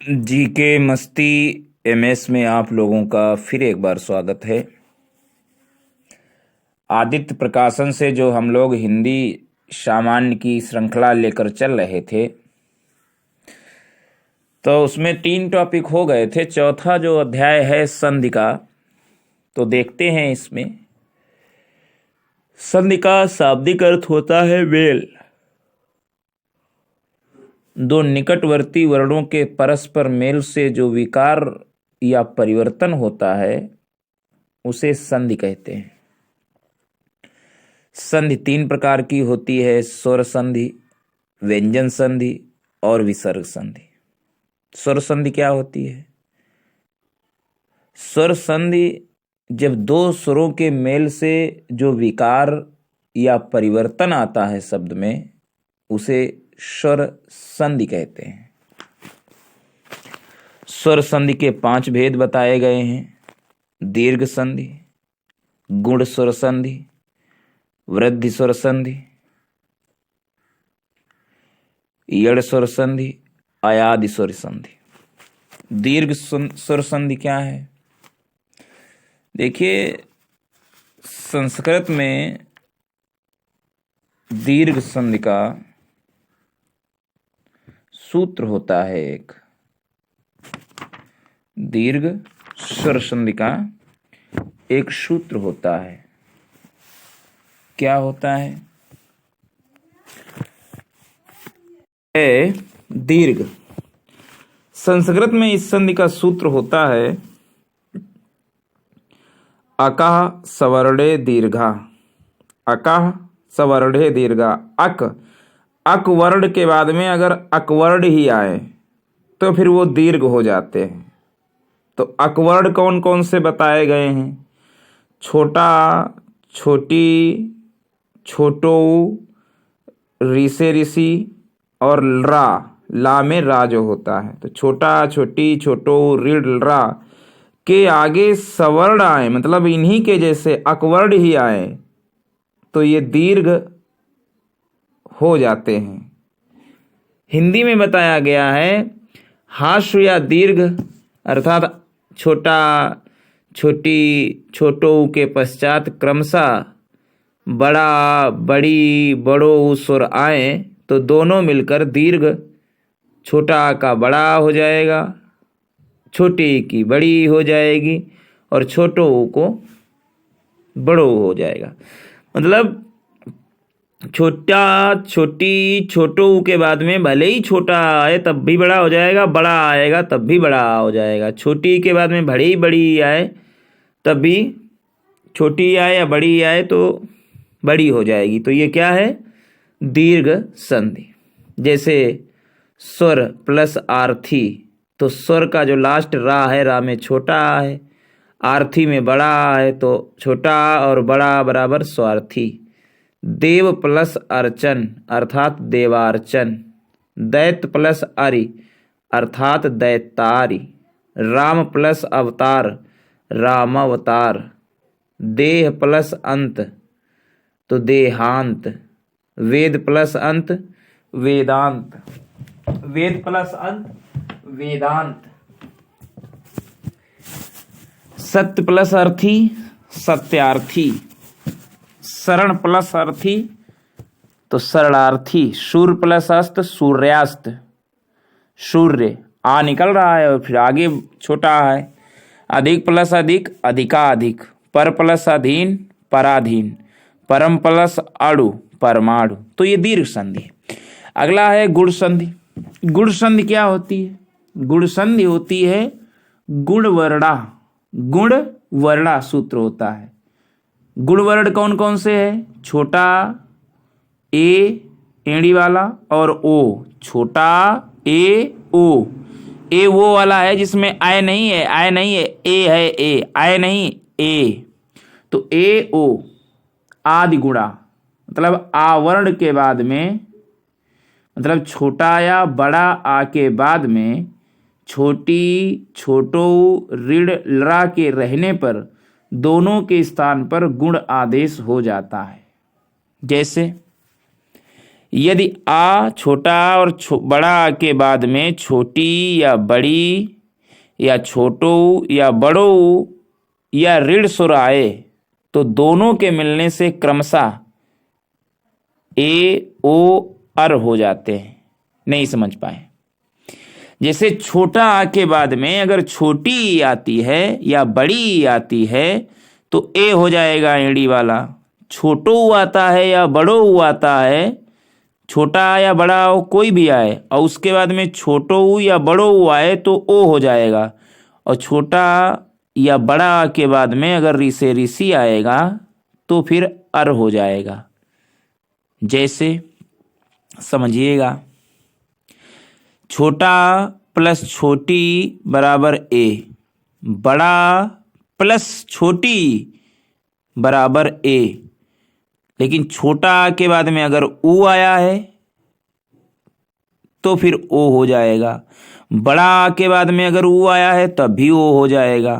जी के मस्ती एमएस में आप लोगों का फिर एक बार स्वागत है। आदित्य प्रकाशन से जो हम लोग हिंदी सामान्य की श्रृंखला लेकर चल रहे थे, तो उसमें 3 टॉपिक हो गए थे। चौथा जो अध्याय है संधि का, तो देखते हैं। इसमें संधि का शाब्दिक अर्थ होता है मेल। दो निकटवर्ती वर्णों के परस्पर मेल से जो विकार या परिवर्तन होता है उसे संधि कहते हैं। संधि 3 प्रकार की होती है: स्वर संधि, व्यंजन संधि और विसर्ग संधि। स्वर संधि क्या होती है? स्वर संधि जब दो स्वरों के मेल से जो विकार या परिवर्तन आता है शब्द में, उसे स्वर संधि कहते हैं। स्वर संधि के 5 भेद बताए गए हैं: दीर्घ संधि, गुण स्वर संधि, वृद्धि स्वर संधि, यड़ स्वर संधि, अयादि स्वर संधि। दीर्घ स्वर संधि क्या है? देखिए, संस्कृत में दीर्घ संधि का सूत्र होता है। एक दीर्घ स्वर संधि का एक सूत्र होता है। क्या होता है? दीर्घ। संस्कृत में इस संधि का सूत्र होता है अकः सवर्णे दीर्घा। अकः सवर्णे दीर्घा। अक वर्ण के बाद में अगर अकवर्ण ही आए तो फिर वो दीर्घ हो जाते हैं। तो अकवर्ण कौन कौन से बताए गए हैं? छोटा, छोटी, छोटो, ऋषे ऋषि और ला में रा जो होता है। तो छोटा, छोटी, छोटो, ऋण, रा के आगे सवर्ण आए, मतलब इन्हीं के जैसे अकवर्ण ही आए, तो ये दीर्घ हो जाते हैं। हिंदी में बताया गया है हाश्व या दीर्घ अर्थात छोटा, छोटी, छोटो के पश्चात क्रमशः बड़ा, बड़ी, बड़ो स्वर आए तो दोनों मिलकर दीर्घ। छोटा का बड़ा हो जाएगा, छोटी की बड़ी हो जाएगी और छोटो को बड़ो हो जाएगा। मतलब छोटा, छोटी, छोटो के बाद में भले ही छोटा आए तब भी बड़ा हो जाएगा, बड़ा आएगा तब भी बड़ा हो जाएगा। छोटी के बाद में भले ही बड़ी आए तब भी, छोटी आए या बड़ी आए तो बड़ी हो जाएगी। तो ये क्या है? दीर्घ संधि। जैसे स्वर प्लस आर्थी, तो स्वर का जो लास्ट रा है, रा में छोटा है, आर्थी में बड़ा है, तो छोटा और बड़ा बराबर स्वार्थी। देव प्लस अर्चन अर्थात देवार्चन। दैत्य प्लस अरि अर्थात दैतारी। राम प्लस अवतार रामावतार। देह प्लस अंत तो देहांत। वेद प्लस अंत वेदांत। वेद प्लस अंत वेदांत। सत्य प्लस अर्थी सत्यार्थी। शरण प्लस अर्थी तो शरणार्थी। सूर्य प्लस अस्त सूर्यास्त। सूर्य आ निकल रहा है और फिर आगे छोटा है। अधिक प्लस अधिक अधिकाधिक। पर प्लस अधीन पराधीन। परम प्लस अणु परमाणु। तो ये दीर्घ संधि है। अगला है गुण संधि। गुण संधि क्या होती है? गुण संधि होती है गुण वर्णा। गुण वर्णा सूत्र होता है। गुण वर्ण कौन कौन से है? छोटा ए एड़ी वाला और ओ। छोटा ए ओ। ए वो वाला है जिसमें आय नहीं है, आय नहीं है, ए है, ए आय नहीं ए। तो ए ओ आदि गुणा, मतलब आवर्ण के बाद में, मतलब छोटा या बड़ा आ के बाद में छोटी, छोटो, ऋण, लरा के रहने पर दोनों के स्थान पर गुण आदेश हो जाता है। जैसे यदि आ छोटा और बड़ा आ के बाद में छोटी या बड़ी या छोटो या बड़ो या ऋण सुर आए तो दोनों के मिलने से क्रमशः ए ओ अर हो जाते हैं। नहीं समझ पाए? जैसे छोटा आ के बाद में अगर छोटी ई आती है या बड़ी ई आती है तो ए हो जाएगा एड़ी वाला। छोटो ऊ आता है या बड़ो ऊ आता है, छोटा या बड़ा हो कोई भी आए और उसके बाद में छोटो ऊ या बड़ो ऊ आए तो ओ हो जाएगा। और छोटा या बड़ा के बाद में अगर री से ऋषि आएगा तो फिर अर हो जाएगा। जैसे समझिएगा, छोटा प्लस छोटी बराबर ए, बड़ा प्लस छोटी बराबर ए। लेकिन छोटा के बाद में अगर ऊ आया है तो फिर ओ हो जाएगा, बड़ा के बाद में अगर ऊ आया है तब भी ओ हो जाएगा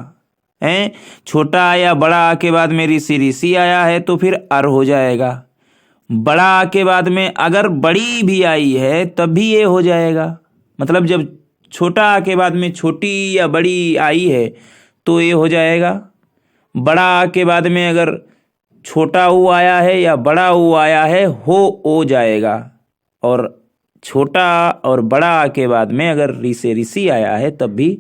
हैं। छोटा या बड़ा के बाद में ऋषि आया है तो फिर अर हो जाएगा। बड़ा के बाद में अगर बड़ी भी आई है तब भी ये हो जाएगा। मतलब जब छोटा के बाद में छोटी या बड़ी आई है तो ये हो जाएगा। बड़ा के बाद में अगर छोटा ऊ आया है या बड़ा ऊ आया है हो जाएगा। और छोटा और बड़ा के बाद में अगर री से ऋषि आया है तब भी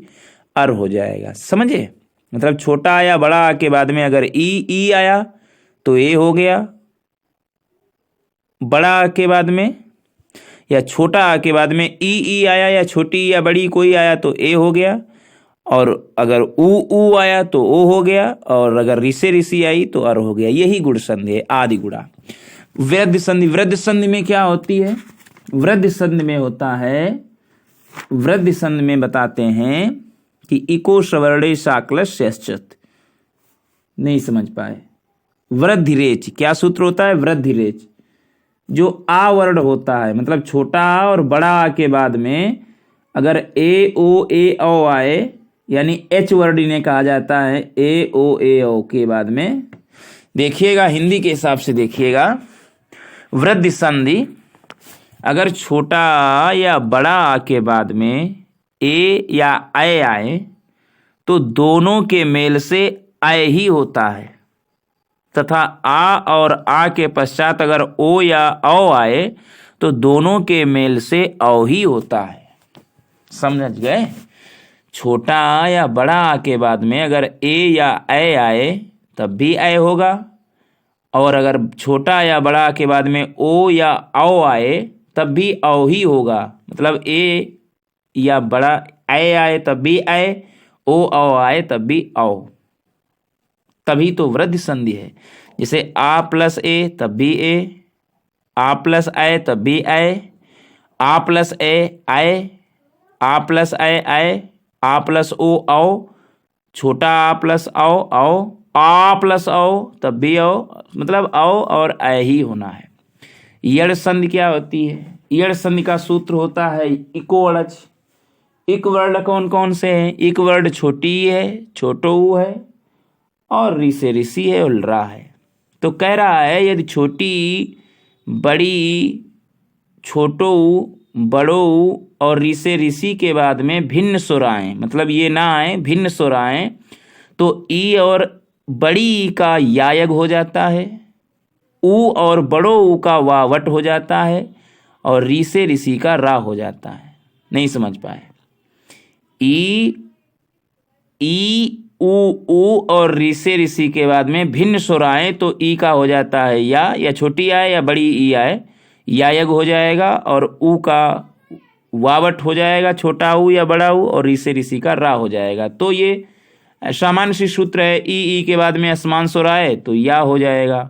अर हो जाएगा। समझे? मतलब छोटा या बड़ा के बाद में अगर ई आया तो ए हो गया, बड़ा के बाद में या छोटा के बाद में ई आया या छोटी या बड़ी कोई आया तो ए हो गया, और अगर ऊ आया तो ओ हो गया, और अगर ऋषि आई तो अर हो गया। यही गुण संधि है, आदि गुणा। वृद्धि संधि, वृद्धि संधि में क्या होती है? वृद्धि संधि में होता है, वृद्धि संधि में बताते हैं कि इको सवर्णे साक्लश्यश्चत। नहीं समझ पाए? वृद्धि रेच क्या सूत्र होता है? वृद्धि रेच जो आ वर्ण होता है, मतलब छोटा आ और बड़ा आ के बाद में अगर ए ओ आए यानी एच वर्ण इन्हें कहा जाता है। ए ओ के बाद में देखिएगा, हिंदी के हिसाब से देखिएगा, वृद्धि संधि अगर छोटा आ या बड़ा आ के बाद में ए या अय आए तो दोनों के मेल से अय ही होता है, तथा आ और आ के पश्चात अगर ओ या औ आए तो दोनों के मेल से औ ही होता है। समझ गए? छोटा आ या बड़ा आ के बाद में अगर ए या ऐ आए तब भी ऐ होगा, और अगर छोटा या बड़ा के बाद में ओ या औ आए तब भी औ ही होगा। मतलब ए या बड़ा ऐ आए तब भी ऐ, ओ औ आए तब भी औ, तभी तो वृद्धि संधि है। जैसे आ प्लस ए तब भी ए, आ प्लस ऐ तब भी ऐ, आ प्लस ए आए, आ प्लस ऐ आए, आ प्लस ओ औ, छोटा आ प्लस औ, आ प्लस औ तब भी औ, मतलब औ और ऐ ही होना है। यड़ संधि क्या होती है? यड़ संधि का सूत्र होता है इको अड़च। इक वर्ण कौन कौन से हैं? इक वर्ण छोटी है, छोटो ऊ है, और री से ऋषि है और रा है। तो कह रहा है यदि छोटी, बड़ी, छोटो ऊ, बड़ो ऊ और री से ऋषि के बाद में भिन्न सुर आए, मतलब ये ना आए, भिन्न सुर आए, तो ई और बड़ी ई का यायग हो जाता है, ऊ और बड़ो ऊ का वावट हो जाता है, और री से ऋषि का रा हो जाता है। नहीं समझ पाए? ई ऊ और री से ऋषि के बाद में भिन्न सुर आए तो ई का हो जाता है या छोटी आए या बड़ी ई आए, यायग हो जाएगा, और ऊ का वावट हो जाएगा, छोटा ऊ या बड़ा ऊ, और री से ऋषि का रा हो जाएगा। तो ये सामान्य सी सूत्र है। ई के बाद में असमान सुर आए तो या हो जाएगा,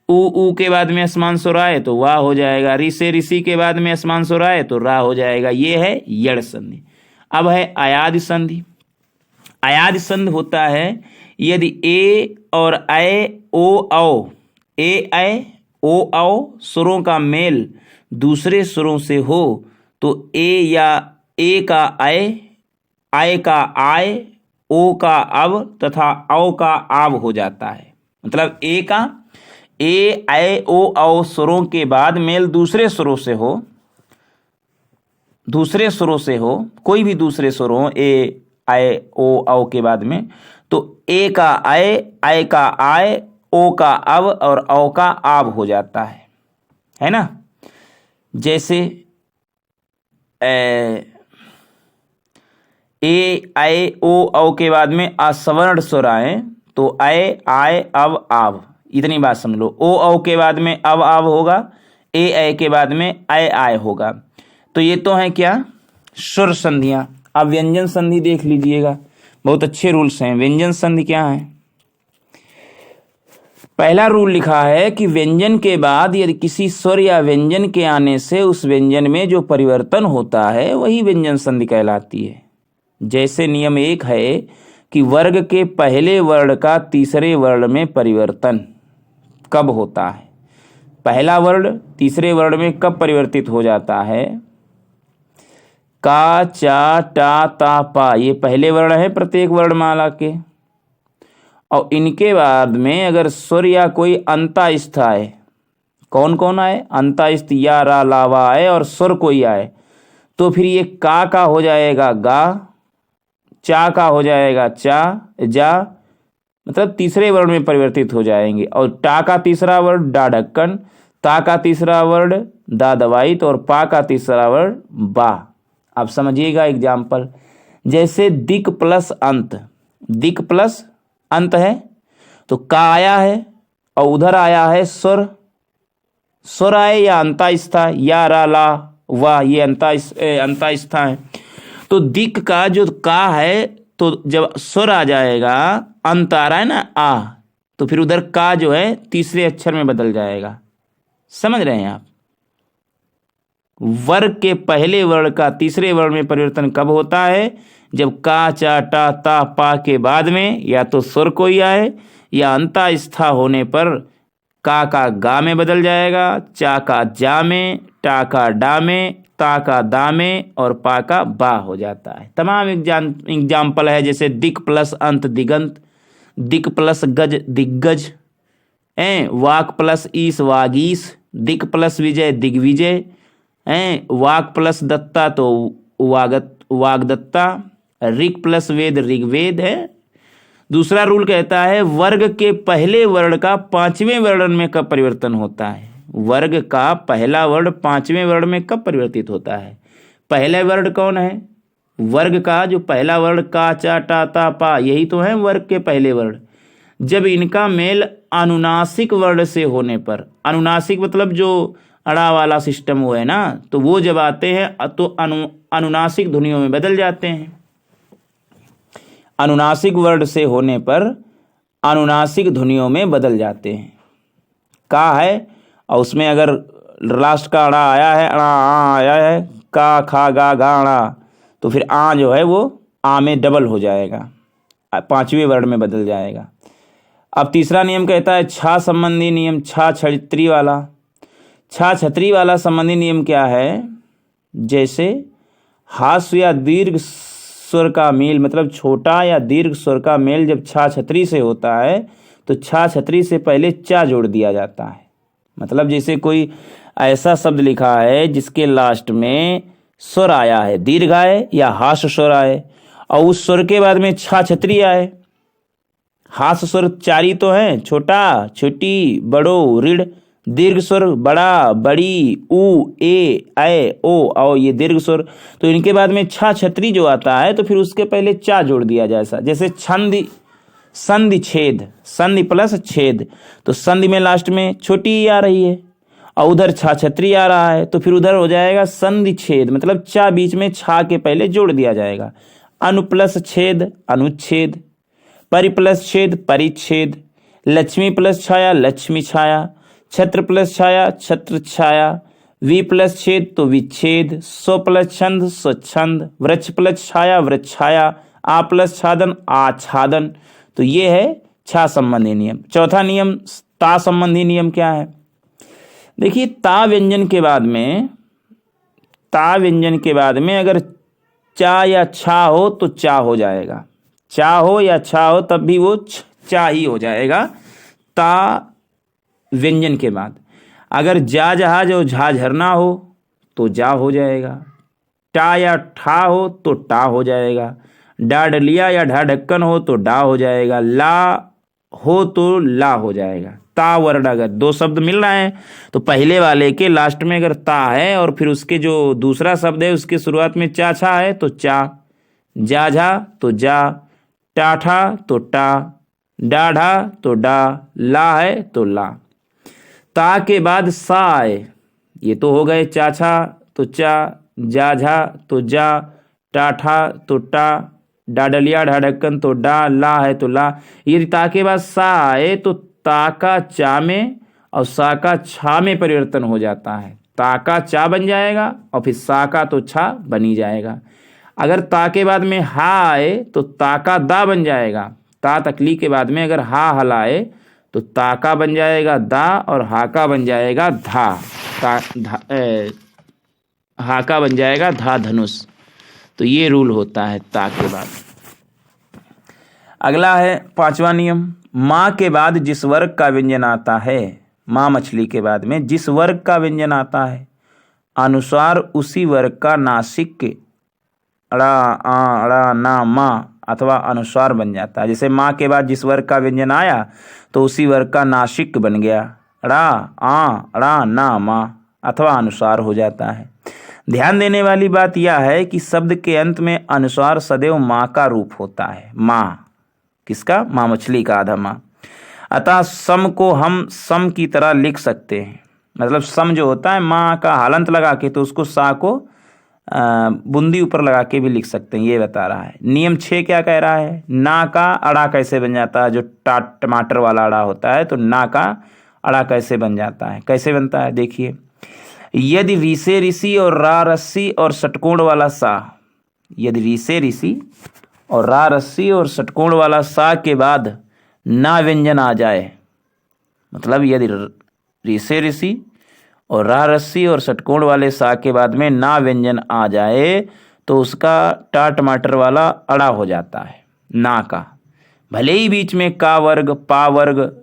ऊ के बाद में असमान सुर आए तो वाह हो जाएगा, री से ऋषि के बाद में असमान सुर आए तो रा हो जाएगा। ये है यड़ संधि। अब है अयादि संधि। अयादि संधि होता है यदि ए और ऐ ओ औ, ए ऐ ओ औ सुरों का मेल दूसरे सुरों से हो तो ए या ए का ऐ का आय, ओ का अव तथा औ का आव हो जाता है। मतलब ए का ए ऐ ओ औ स्वरों के बाद मेल दूसरे स्वरों से हो, दूसरे स्वरों से हो, कोई भी दूसरे स्वर हो ए ऐ ओ औ के बाद में, तो ए का ऐ का आय, ओ का अब और औ का आब हो जाता है ना। जैसे ए ऐ ओ औ के बाद में असवर्ण स्वर आए तो ऐ आय अब आब, इतनी बात समझ लो। ओ औ के बाद में अब आब होगा, ए ऐ के बाद में ऐ आय होगा। तो ये तो है क्या, स्वर संधियां। अब व्यंजन संधि देख लीजिएगा, बहुत अच्छे रूल्स हैं। व्यंजन संधि क्या है? पहला रूल लिखा है कि व्यंजन के बाद यदि किसी स्वर या व्यंजन के आने से उस व्यंजन में जो परिवर्तन होता है वही व्यंजन संधि कहलाती है। जैसे नियम 1 है कि वर्ग के पहले वर्ण का तीसरे वर्ण में परिवर्तन कब होता है। पहला वर्ण तीसरे वर्ण में कब परिवर्तित हो जाता है? का, चा, टा, ता, पा, ये पहले वर्ण है प्रत्येक वर्णमाला के, और इनके बाद में अगर स्वर या कोई अंतास्थ आए, कौन कौन आए? अंतास्थ, या, रा, ला, वा आए और स्वर कोई आए, तो फिर ये का हो जाएगा गा, चा का हो जाएगा चा, जा, मतलब तीसरे वर्ण में परिवर्तित हो जाएंगे। और टा का तीसरा वर्ण डा ढक्कन, ता का तीसरा वर्ण दा दवाई, तो और पा का तीसरा वर्ण बा। आप समझिएगा एग्जाम्पल, जैसे दिक प्लस अंत, दिक प्लस अंत है तो का आया है और उधर आया है स्वर, स्वर आए या अंतास्था, या, रा, ला, वा, ये अंतास्था है। तो दिक का जो का है, तो जब स्वर आ जाएगा, अंत आ रहा है ना आ, तो फिर उधर का जो है तीसरे अक्षर में बदल जाएगा। समझ रहे हैं आप? वर्ग के पहले वर्ण का तीसरे वर्ण में परिवर्तन कब होता है? जब का, चा, टा, ता, पा के बाद में या तो स्वर कोई आए या अंतास्था होने पर का गा में बदल जाएगा, चा का जा में, टा का डा में, ता का दा में और पा का बा हो जाता है। तमाम एग्जाम्पल है, जैसे दिक प्लस अंत दिगंत, दिक प्लस गज दिग्गज, वाक प्लस ईस वागीस, दिक प्लस विजय दिग्विजय, वाक प्लस दत्ता तो वागदत्ता, ऋक प्लस वेद ऋग्वेद है। दूसरा रूल कहता है वर्ग के पहले वर्ण का पांचवें वर्ण में कब परिवर्तन होता है। वर्ग का पहला वर्ण पांचवें वर्ण में कब परिवर्तित होता है? पहला वर्ण कौन है? वर्ग का जो पहला वर्ण का, चा, टा, ता, पा, यही तो है वर्ग के पहले वर्ण। जब इनका मेल अनुनासिक वर्ण से होने पर, अनुनासिक मतलब जो अड़ा वाला सिस्टम वो है ना, तो वो जब आते हैं तो अनुनासिक ध्वनियों में बदल जाते हैं। अनुनासिक वर्ण से होने पर अनुनासिक ध्वनियों में बदल जाते हैं। का है और उसमें अगर लास्ट का अड़ा आया है, अड़ा आ आया है, का, खा, गा, गा, अड़ा, तो फिर आ जो है वो आ में डबल हो जाएगा, पांचवें वर्ण में बदल जाएगा। अब तीसरा नियम कहता है छा संबंधी नियम, छा छत्री वाला। छा छत्री वाला संबंधी नियम क्या है? जैसे हास्य या दीर्घ स्वर का मेल, मतलब छोटा या दीर्घ स्वर का मेल जब छा छत्री से होता है तो छा छत्री से पहले चा जोड़ दिया जाता है। मतलब जैसे कोई ऐसा शब्द लिखा है जिसके लास्ट में स्वर आया है, दीर्घ आए या हास्य स्वर आए, और उस स्वर के बाद में छा छत्री आए। हास्य स्वर चारी तो है, छोटा, छोटी, बड़ो, ऋढ़, दीर्घ स्वर बड़ा, बड़ी, ऊ, ए, ऐ, ओ, और ये दीर्घ स्वर, तो इनके बाद में छा छत्री जो आता है तो फिर उसके पहले चा जोड़ दिया जाए। जैसे छंदी, संधि, छेद, संधि प्लस छेद, तो संधि में लास्ट में छोटी आ रही है और उधर छा छत्री आ रहा है, तो फिर उधर हो जाएगा संधि छेद, मतलब चा बीच में छा के पहले जोड़ दिया जाएगा। अनु प्लस छेद अनुच्छेद, परि प्लस छेद परिच्छेद, लक्ष्मी प्लस छाया लक्ष्मी छाया, छत्र प्लस छाया छत्र छाया, वी प्लस छेद तो विच्छेद, सो प्लस छंद स्वच्छंद, वृक्ष प्लस छाया वृक्षाया, आ प्लस छादन आच्छादन। तो ये है छा संबंधी नियम। चौथा नियम ता संबंधी नियम क्या है? देखिए ता व्यंजन के बाद में, ता व्यंजन के बाद में अगर चा या छा हो तो चा हो जाएगा, चा हो या छा हो तब भी वो चा ही हो जाएगा। ता व्यंजन के बाद। अगर जा जहाज और झा झरना हो तो जा हो जाएगा, टा या ठा हो तो टा हो जाएगा, डा डलिया या ढा ढक्कन हो तो डा हो जाएगा, ला हो तो ला हो जाएगा। ता वर्ण अगर दो शब्द मिल रहे हैं तो पहले वाले के लास्ट में अगर ता है और फिर उसके जो दूसरा शब्द है उसके शुरुआत में चा छा है तो चा, जा झा तो जा, टा ठा तो टा, डा ढा तो डा, ला है तो ला। ता के बाद सा आए, ये तो हो गए चाछा तो चा, जा झा तो जा, टा ठा तो टा, डा डलिया ढा ढक्कन तो डा, ला है तो ला। यदि ता के बाद सा आए तो ता का चा में और सा का छा में परिवर्तन हो जाता है। ता का चा बन जाएगा और फिर सा का तो छा बनी जाएगा। अगर ता के बाद में हा आए तो ता का दा बन जाएगा। ता तकली के बाद में अगर हा हलाए तो ता का बन जाएगा दा और हा का बन जाएगा धा, हा का बन जाएगा धा धनुष। तो ये रूल होता है ता के बाद। अगला है पांचवा नियम, माँ के बाद जिस वर्ग का व्यंजन आता है, माँ मछली के बाद में जिस वर्ग का व्यंजन आता है अनुसार उसी वर्ग का नासिक के अड़ा आ अड़ा ना माँ अथवा अनुस्वार बन जाता है। जैसे माँ के बाद जिस वर्ग का व्यंजन आया तो उसी वर्ग का नासिक बन गया, अड़ा आ अड़ा ना माँ अथवा अनुस्वार हो जाता है। ध्यान देने वाली बात यह है कि शब्द के अंत में अनुस्वार सदैव माँ का रूप होता है। माँ किसका? माँ मछली का आधा माँ। अतः सम को हम सम की तरह लिख सकते हैं, मतलब सम जो होता है माँ का हालंत लगा के तो उसको सा को बूंदी ऊपर लगा के भी लिख सकते हैं, ये बता रहा है। नियम 6 क्या कह रहा है? ना का अड़ा कैसे बन जाता है? जो टमाटर वाला अड़ा होता है तो ना का अड़ा कैसे बन जाता है? कैसे बनता है देखिए, यदि रीसे ऋषि और रा रस्सी और षटकोण वाला सा, यदि रीसे ऋषि और रा रस्सी और षटकोण वाला सा के बाद ना व्यंजन आ जाए, मतलब यदि रीसे ऋषि और रा रस्सी और षटकोण वाले सा के बाद में ना व्यंजन आ जाए तो उसका टा टमाटर वाला अड़ा हो जाता है ना का। भले ही बीच में का वर्ग, पा वर्ग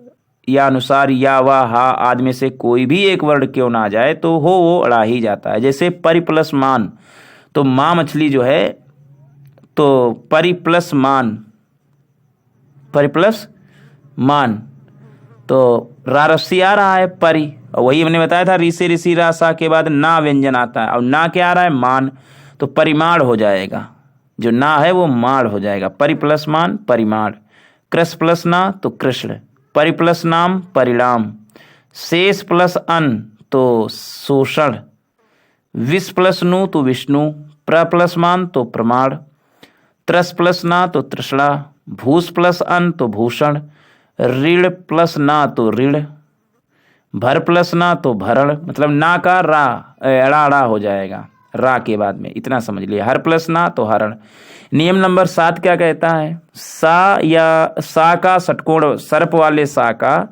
या अनुसार या वा हा आदि में से कोई भी एक वर्ड क्यों ना आ जाए तो वो अड़ा ही जाता है। जैसे परि प्लस मान, तो माँ मछली जो है तो परि प्लस मान, परि प्लस मान, तो रा रस्सी आ रहा है परि, और वही हमने बताया था ऋषि ऋषि रासा के बाद ना व्यंजन आता है और ना क्या आ रहा है? मान, तो परिमाण हो जाएगा, जो ना है वो माण हो जाएगा। परि प्लस मान परिमाण, कृष प्लस ना तो कृष्ण, परि प्लस नाम परिणाम, शेष प्लस अन तो शोषण, विष प्लस नु तो विष्णु, प्र प्लस मान तो प्रमाण, त्रस प्लस ना तो तृष्णा, भूस प्लस अन तो भूषण, ऋण प्लस ना तो ऋण, भर प्लस ना तो भरण, मतलब ना का रा अड़ा अड़ा हो जाएगा रा के बाद में, इतना समझ लिया। हर प्लस ना तो हरण। नियम नंबर 7 क्या कहता है? सा या सा का षटकोण, सर्प वाले सा का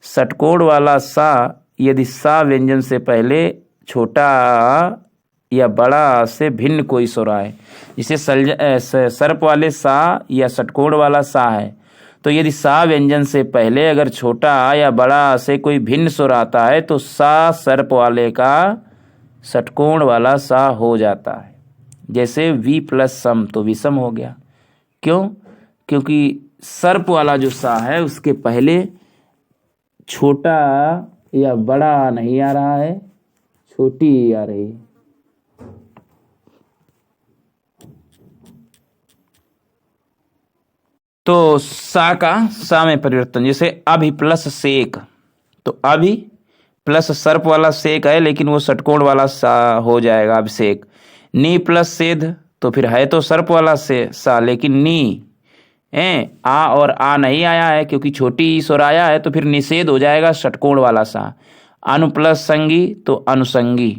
षटकोण वाला सा यदि सा व्यंजन से पहले छोटा या बड़ा से भिन्न कोई स्वर आए, जिसे सर्प वाले सा या षटकोण वाला सा है तो यदि सा व्यंजन से पहले अगर छोटा या बड़ा से कोई भिन्न स्वर आता है तो सा सर्प वाले का षटकोण वाला सा हो जाता है। जैसे वी प्लस सम तो विषम हो गया। क्यों? क्योंकि सर्प वाला जो सा है उसके पहले छोटा या बड़ा नहीं आ रहा है, छोटी आ रही है। तो सा का सा में परिवर्तन, जैसे अभि प्लस सेक, तो अभि प्लस सर्प वाला सेक है लेकिन वो षटकोण वाला सा हो जाएगा अभिषेक। नी प्लस सेध, तो फिर है तो सर्प वाला से सा लेकिन नी आ और आ नहीं आया है क्योंकि छोटी स्वर आया है तो फिर निषेध हो जाएगा षटकोण वाला सा। अनु प्लस संगी तो अनुसंगी,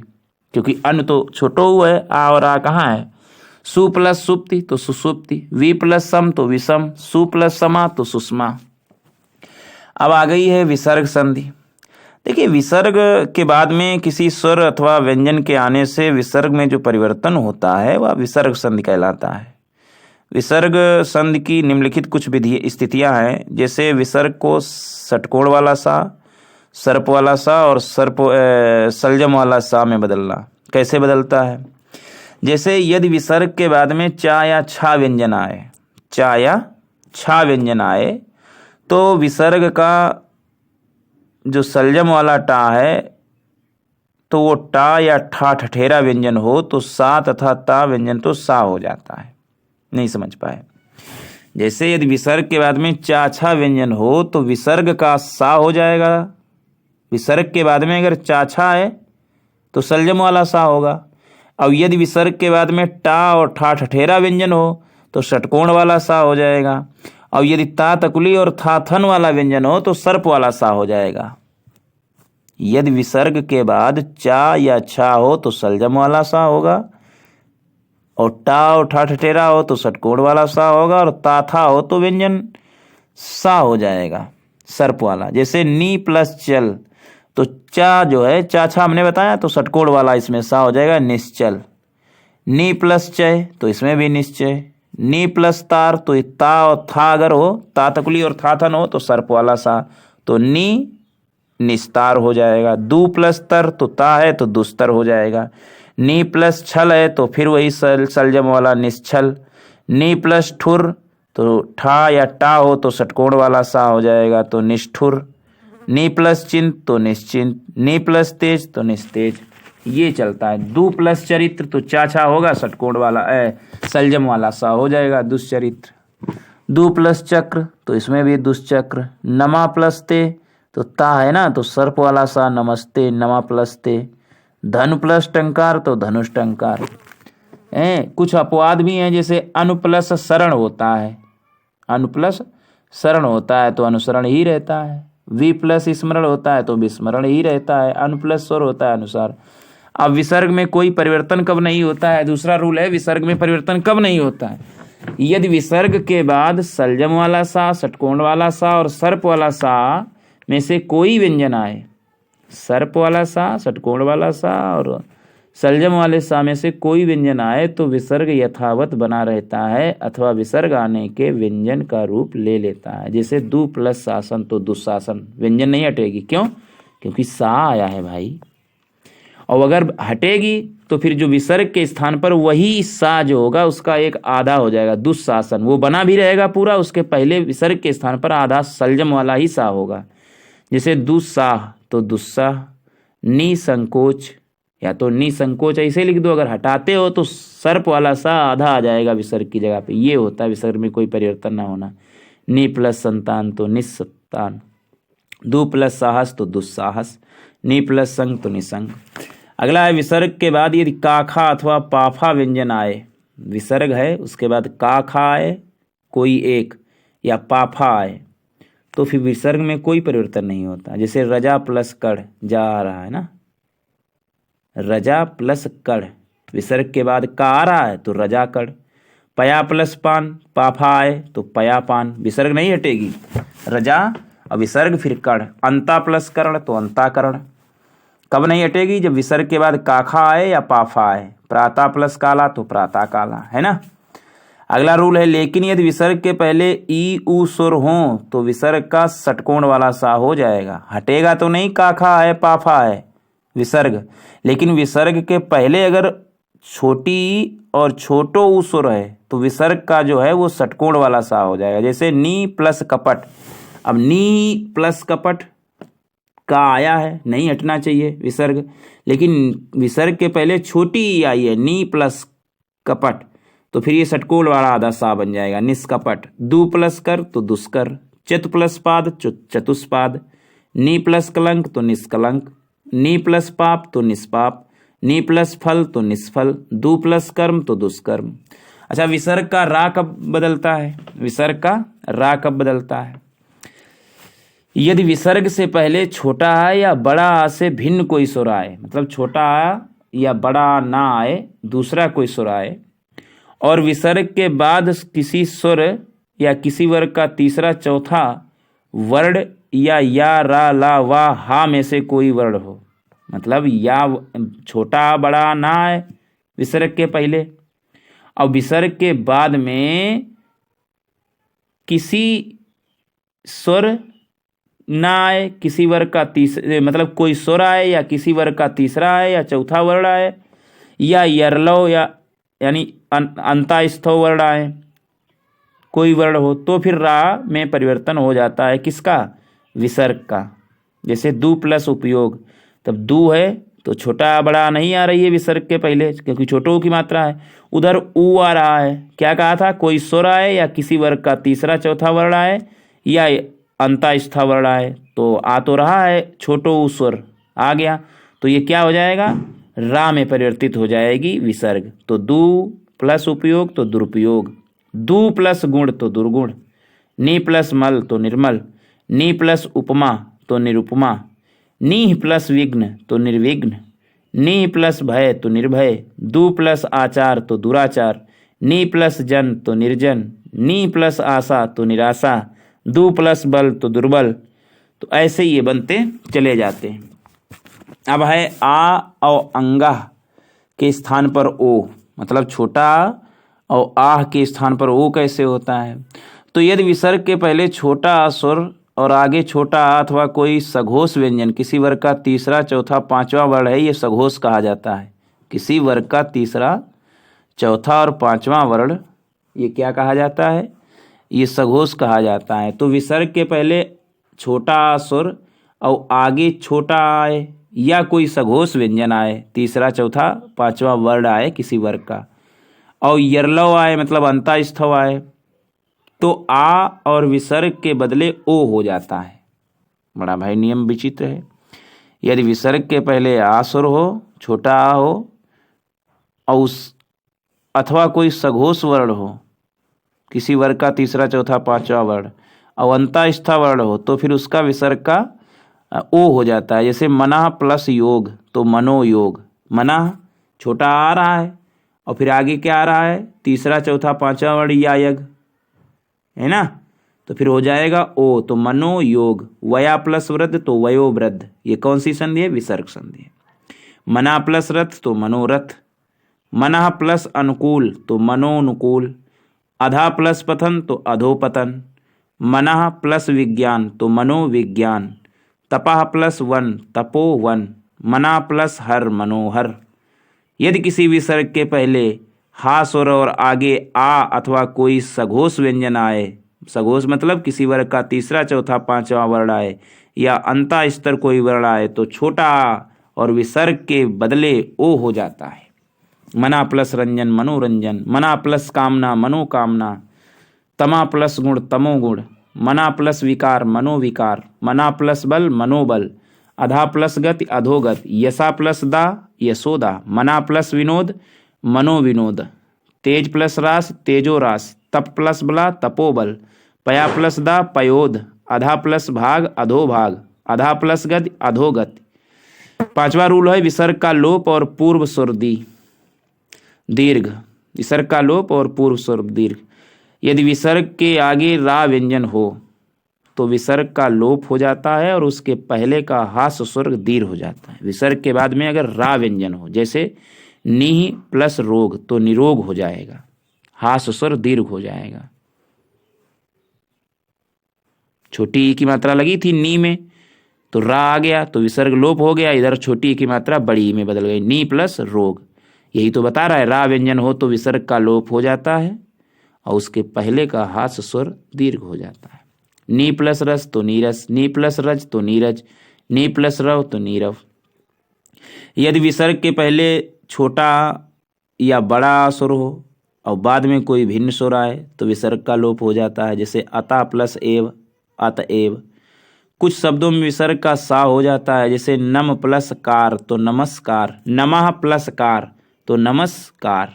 क्योंकि अनु तो छोटो हुआ है, आ और आ कहाँ है? सु प्लस सुप्ति तो सुसुप्ति, वी प्लस सम तो विषम, सु प्लस समा तो सुषमा। अब आ गई है विसर्ग संधि। देखिए विसर्ग के बाद में किसी स्वर अथवा व्यंजन के आने से विसर्ग में जो परिवर्तन होता है वह विसर्ग संधि कहलाता है। विसर्ग संधि की निम्नलिखित कुछ विधि स्थितियां हैं, जैसे विसर्ग को षटकोण वाला सा, सर्प वाला सा और सलजम वाला सा में बदलना। कैसे बदलता है? जैसे यदि विसर्ग के बाद में चा या छा व्यंजन आए, चा या छा व्यंजन आए, तो विसर्ग का जो सलजम वाला टा है तो वो टा या ठा ठठेरा व्यंजन हो तो सा तथा ता व्यंजन तो सा हो जाता है। नहीं समझ पाए? जैसे यदि विसर्ग के बाद में चा छा व्यंजन हो तो विसर्ग का सा हो जाएगा। विसर्ग के बाद में अगर चा छा है तो सलजम वाला सा होगा। अब यदि विसर्ग के बाद में टा और ठा ठठेरा व्यंजन हो तो षटकोण वाला सा हो जाएगा। और यदि ता तकुली और था थन वाला व्यंजन हो तो सर्प वाला सा हो जाएगा। यदि विसर्ग के बाद चा या छा हो तो सलजम वाला सा होगा, और टा और ठा ठठेरा हो तो षटकोण वाला सा होगा, और ता था हो तो व्यंजन सा हो जाएगा, सर्प वाला। जैसे नी प्लस चल, तो चा जो है चा छा हमने बताया तो षटकोण वाला इसमें सा हो जाएगा, निश्चल। नी प्लस चय तो इसमें भी निश्चय। नी प्लस तार तो ता और था अगर हो, ता तकुली और था थन हो तो सर्प वाला सा, तो नी निस्तार हो जाएगा। दू प्लस तर तो ता है तो दुस्तर हो जाएगा। नी प्लस छल है तो फिर वही सलजम वाला निश्चल। नी प्लस ठुर तो ठा या टा हो तो षटकोण वाला सा हो जाएगा, तो निष्ठुर। नी प्लस चिंत तो निश्चिंत। नी प्लस तेज तो निस्तेज। ये चलता है। दू प्लस चरित्र तो चाछा होगा, षटकोण वाला सलजम वाला सा हो जाएगा, दुष्चरित्र। दू प्लस चक्र तो इसमें भी दुष्चक्र। नमा प्लस ते तो ता है ना, तो सर्प वाला सा, नमस्ते, नमा प्लस ते। धनु प्लस टंकार तो धनुष टंकार। कुछ अपवाद भी हैं, जैसे अनु प्लस शरण होता है, अनु प्लस शरण होता है तो अनुसरण ही रहता है। वि प्लस स्मरण होता है तो विस्मरण ही रहता है। अनु प्लस स्वर होता है अनुसार। अब विसर्ग में कोई परिवर्तन कब नहीं होता है? दूसरा रूल है, विसर्ग में परिवर्तन कब नहीं होता है? यदि विसर्ग के बाद सलजम वाला सा, षटकोण वाला सा और सर्प वाला सा में से कोई व्यंजन आए, सर्प वाला सा, षटकोण वाला सा और सलजम वाले सा में से कोई व्यंजन आए तो विसर्ग यथावत बना रहता है, अथवा विसर्ग आने के व्यंजन का रूप ले लेता है। जैसे दु प्लस शासन तो दुशासन, व्यंजन नहीं हटेगी। क्यों? क्योंकि सा आया है भाई। और अगर हटेगी तो फिर जो विसर्ग के स्थान पर वही सा जो होगा उसका एक आधा हो जाएगा, दुशासन। वो बना भी रहेगा पूरा, उसके पहले विसर्ग के स्थान पर आधा सलजम वाला ही सा होगा। जैसे दुस्साह तो दुस्साह। निसंकोच या तो निसंकोच ऐसे लिख दो। अगर हटाते हो तो सर्प वाला सा आधा आ जाएगा विसर्ग की जगह पे। ये होता है विसर्ग में कोई परिवर्तन ना होना। नि प्लस संतान तो निस्संतान। दु प्लस साहस तो दुस्साहस। नि प्लस संग तो निसंग। अगला है विसर्ग के बाद यदि काखा अथवा पाफा व्यंजन आए, विसर्ग है उसके बाद काखा आए कोई एक या पाफा आए तो फिर विसर्ग में कोई परिवर्तन नहीं होता। जैसे रजा प्लस कड़, जा आ रहा है ना, रजा प्लस कड़, विसर्ग के बाद का आ रहा है तो रजा कड़। पया प्लस पान, पाफा आए तो पया पान, विसर्ग नहीं हटेगी, रजा और विसर्ग फिर कड़। अंता प्लस कर्ण तो अंता कर्ण, कब नहीं हटेगी? जब विसर्ग के बाद काखा आए या पाफा आए। प्राता प्लस काला तो प्राता काला, है ना। अगला रूल है, लेकिन यदि विसर्ग के पहले ई उ सुर हो तो विसर्ग का षटकोण वाला सा हो जाएगा। हटेगा तो नहीं, काखा है पाफा है विसर्ग, लेकिन विसर्ग के पहले अगर छोटी और छोटो उ सुर है तो विसर्ग का जो है वो षटकोण वाला सा हो जाएगा। जैसे नी प्लस कपट, अब नी प्लस कपट का आया है, नहीं हटना चाहिए विसर्ग, लेकिन विसर्ग के पहले छोटी ई आई है, नी प्लस कपट, तो फिर ये षटकोण वाला आधा सा बन जाएगा, निष्कपट। दु प्लस कर तो दुष्कर। चतु प्लस पाद चतुष्पाद। नी प्लस कलंक तो निष्कलंक। नी प्लस पाप तो निष्पाप। नी प्लस फल तो निष्फल। दु प्लस कर्म तो दुष्कर्म। अच्छा, विसर्ग का रा कब बदलता है? विसर्ग का रा कब बदलता है? यदि विसर्ग से पहले छोटा आ या बड़ा आ से भिन्न कोई सुर आए, मतलब छोटा आ या बड़ा आ ना आए, दूसरा कोई सुर आए, और विसर्ग के बाद किसी सुर या किसी वर्ग का तीसरा चौथा वर्ण या रा ला वा हा में से कोई वर्ण हो, मतलब या छोटा आ बड़ा आ ना आए विसर्ग के पहले, और विसर्ग के बाद में किसी स्वर ना आए, किसी वर्ग का मतलब कोई स्वर आए या किसी वर्ग का तीसरा आए या चौथा वर्ण आए, या यरलव यानी अंतःस्थव वर्ण आए, कोई वर्ण हो, तो फिर रा में परिवर्तन हो जाता है। किसका? विसर्ग का। जैसे दू प्लस उपयोग, तब दू है तो छोटा बड़ा नहीं आ रही है विसर्ग के पहले, क्योंकि छोटों की मात्रा है। उधर ऊ आ रहा है, क्या कहा था? कोई स्वर आए या किसी वर्ग का तीसरा चौथा वर्ण आए या अंतःस्थ वर्ण आए, तो आ तो रहा है छोटो ऊ स्वर आ गया, तो ये क्या हो जाएगा? रा में परिवर्तित हो जाएगी विसर्ग। तो दू प्लस उपयोग तो दुरुपयोग, दू प्लस गुण तो दुर्गुण, नी प्लस मल तो निर्मल, नी प्लस उपमा तो निरुपमा, नी प्लस विघ्न तो निर्विघ्न, नी प्लस भय तो निर्भय, दू प्लस आचार तो दुराचार, नी प्लस जन तो निर्जन, नी प्लस आशा तो निराशा, दू प्लस बल तो दुर्बल। तो ऐसे ये बनते चले जाते हैं। अब है आ और अंगा के स्थान पर ओ, मतलब छोटा आ और आह के स्थान पर ओ कैसे होता है? तो यदि विसर्ग के पहले छोटा आ स्वर और आगे छोटा आ अथवा कोई सघोष व्यंजन किसी वर्ग का तीसरा चौथा पांचवा वर्ण है, ये सघोष कहा जाता है। किसी वर्ग का तीसरा चौथा और पांचवा वर्ण ये क्या कहा जाता है? ये सघोष कहा जाता है। तो विसर्ग के पहले छोटा आ स्वर और आगे छोटा आए या कोई सघोष व्यंजन आए, तीसरा चौथा पांचवा वर्ण आए किसी वर्ग का, और यरलव आए मतलब अंतःस्थव आए, तो आ और विसर्ग के बदले ओ हो जाता है। बड़ा भाई नियम विचित्र है। यदि विसर्ग के पहले आ स्वर हो, छोटा आ हो, और उस अथवा कोई सघोष वर्ण हो, किसी वर्ग का तीसरा चौथा पांचवा वर्ण, और अंतःस्थ वर्ण हो, तो फिर उसका विसर्ग का ओ हो जाता है। जैसे मना प्लस योग तो मनोयोग, मना छोटा आ रहा है और फिर आगे क्या आ रहा है? तीसरा चौथा पांचवा वर्ण या यग, है ना, तो फिर हो जाएगा ओ, तो मनोयोग। वया प्लस वृद्ध तो वयो वृद्ध, ये कौन सी संधि है? विसर्ग संधि है। मना प्लस रथ तो मनोरथ, मना प्लस अनुकूल तो मनोनुकूल, अधा प्लस पतन तो अधोपतन, मना प्लस विज्ञान तो मनोविज्ञान, तपह प्लस वन तपोवन, मना प्लस हर मनोहर। यदि किसी विसर्ग के पहले हा स्वर और आगे आ अथवा कोई सघोष व्यंजन आए, सघोष मतलब किसी वर्ग का तीसरा चौथा पांचवा वर्ण आए या अंतः स्तर कोई वर्ण आए, तो छोटा आ और विसर्ग के बदले ओ हो जाता है। मना प्लस रंजन मनोरंजन, मना प्लस कामना मनोकामना, तमा प्लस गुण तमोगुण, मना प्लस विकार मनोविकार, मना प्लस बल मनोबल, अधा प्लस गति अधोगत, यशा प्लस दा यशोदा, मना प्लस विनोद मनोविनोद, तेज प्लस रास तेजो रास, तप प्लस बला तपोबल, पया प्लस दा पयोद, अधा प्लस भाग अधोभाग, अधा प्लस गति अधोगति। पांचवा रूल है विसर्ग का लोप और पूर्व स्वर दीर्घ। विसर्ग का लोप और पूर्व स्वर दीर्घ। यदि विसर्ग के आगे रा व्यंजन हो तो विसर्ग का लोप हो जाता है और उसके पहले का हास्य स्वर दीर्घ हो जाता है। विसर्ग के बाद में अगर रा व्यंजन हो, जैसे नी प्लस रोग तो निरोग हो जाएगा, हास्य स्वर दीर्घ हो जाएगा। छोटी ई की मात्रा लगी थी नी में, तो रा आ गया तो विसर्ग लोप हो गया, इधर छोटी ई की मात्रा बड़ी ई में बदल गई, नी प्लस रोग। यही तो बता रहा है, रा व्यंजन हो तो विसर्ग का लोप हो जाता है और उसके पहले का हास्य स्वर दीर्घ हो जाता है। नी प्लस रस तो नीरस, नी प्लस रज तो नीरज, नी प्लस रव तो नीरव। यदि विसर्ग के पहले छोटा या बड़ा स्वर हो और बाद में कोई भिन्न स्वर आए तो विसर्ग का लोप हो जाता है। जैसे अता प्लस एव अतएव। कुछ शब्दों में विसर्ग का सा हो जाता है, जैसे नम प्लस कार तो नमस्कार, नमः प्लस कार तो नमस्कार,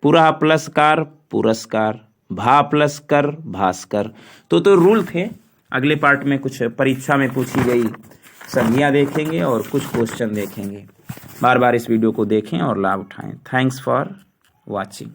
पुरः प्लस कार पुरस्कार, भा प्लस कर भास्कर। तो रूल थे। अगले पार्ट में कुछ परीक्षा में पूछी गई संधियां देखेंगे और कुछ क्वेश्चन देखेंगे। बार बार इस वीडियो को देखें और लाभ उठाएं। Thanks for watching.